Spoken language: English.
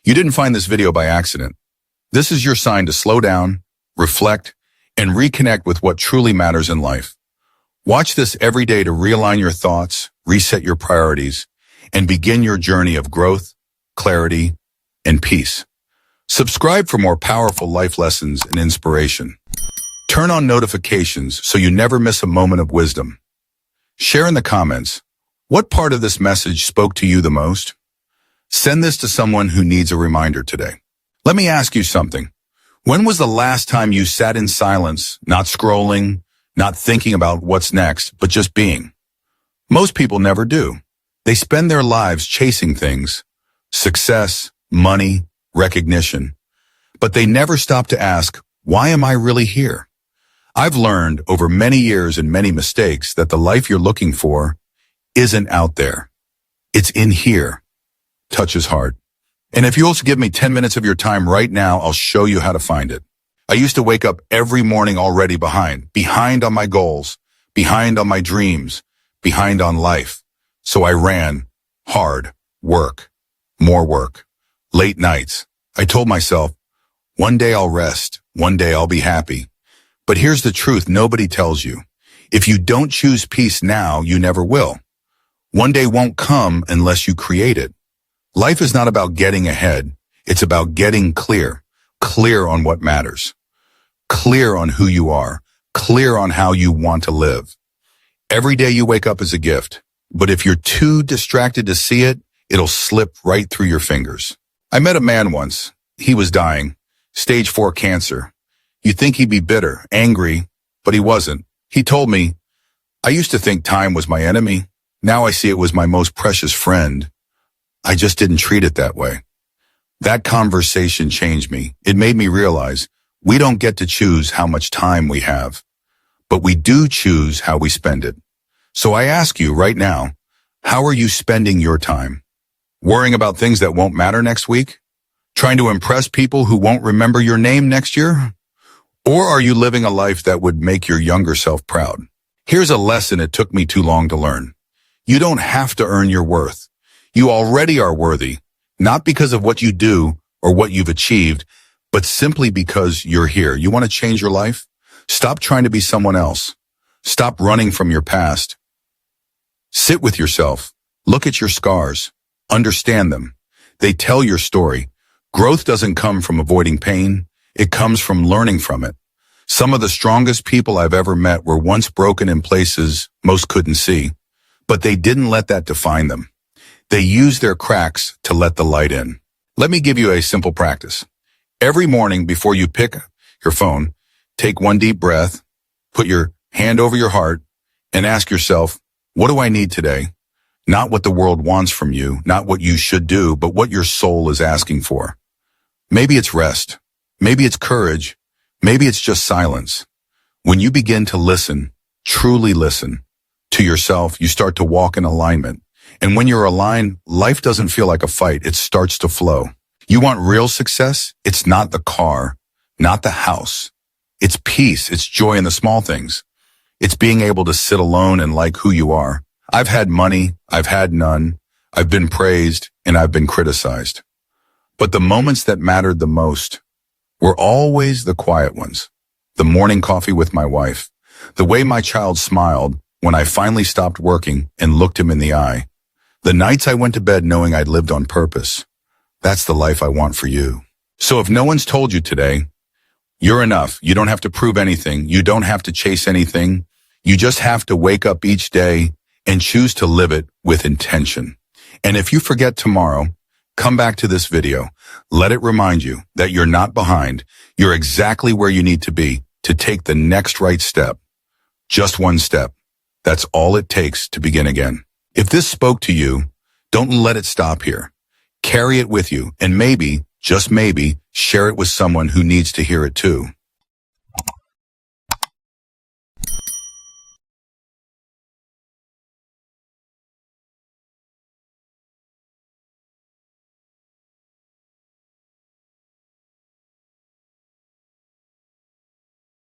You didn't find this video by accident. This is your sign to slow down, reflect, and reconnect with what truly matters in life. Watch this every day to realign your thoughts, reset your priorities, and begin your journey of growth, clarity, and peace. Subscribe for more powerful life lessons and inspiration. Turn on notifications so you never miss a moment of wisdom. Share in the comments, what part of this message spoke to you the most? Send this to someone who needs a reminder today. Let me ask you something. When was the last time you sat in silence, not scrolling, not thinking about what's next, but just being? Most people never do. They spend their lives chasing things, success, money, recognition, but they never stop to ask, why am I really here? I've learned over many years and many mistakes that the life you're looking for isn't out there. It's in here. Touches hard. And if you also give me 10 minutes of your time right now, I'll show you how to find it. I used to wake up every morning already behind on my goals, behind on my dreams, behind on life. So I ran hard, work, more work, late nights. I told myself, one day I'll rest, one day I'll be happy. But here's the truth nobody tells you. If you don't choose peace now, you never will. One day won't come unless you create it. Life is not about getting ahead. It's about getting clear on what matters, clear on who you are, clear on how you want to live. Every day you wake up is a gift, but if you're too distracted to see it, it'll slip right through your fingers. I met a man once. He was dying, stage 4 cancer. You'd think he'd be bitter, angry, but he wasn't. He told me, I used to think time was my enemy. Now I see it was my most precious friend. I just didn't treat it that way. That conversation changed me. It made me realize we don't get to choose how much time we have, but we do choose how we spend it. So I ask you right now, how are you spending your time? Worrying about things that won't matter next week? Trying to impress people who won't remember your name next year? Or are you living a life that would make your younger self proud? Here's a lesson it took me too long to learn. You don't have to earn your worth. You already are worthy, not because of what you do or what you've achieved, but simply because you're here. You want to change your life? Stop trying to be someone else. Stop running from your past. Sit with yourself. Look at your scars. Understand them. They tell your story. Growth doesn't come from avoiding pain. It comes from learning from it. Some of the strongest people I've ever met were once broken in places most couldn't see, but they didn't let that define them. They use their cracks to let the light in. Let me give you a simple practice. Every morning before you pick your phone, take one deep breath, put your hand over your heart, and ask yourself, what do I need today? Not what the world wants from you, not what you should do, but what your soul is asking for. Maybe it's rest. Maybe it's courage. Maybe it's just silence. When you begin to listen, truly listen to yourself, you start to walk in alignment. And when you're aligned, life doesn't feel like a fight. It starts to flow. You want real success? It's not the car, not the house. It's peace. It's joy in the small things. It's being able to sit alone and like who you are. I've had money. I've had none. I've been praised and I've been criticized. But the moments that mattered the most were always the quiet ones. The morning coffee with my wife. The way my child smiled when I finally stopped working and looked him in the eye. The nights I went to bed knowing I'd lived on purpose. That's the life I want for you. So if no one's told you today, you're enough. You don't have to prove anything. You don't have to chase anything. You just have to wake up each day and choose to live it with intention. And if you forget tomorrow, come back to this video. Let it remind you that you're not behind. You're exactly where you need to be to take the next right step. Just one step. That's all it takes to begin again. If this spoke to you, don't let it stop here. Carry it with you and maybe, just maybe, share it with someone who needs to hear it too.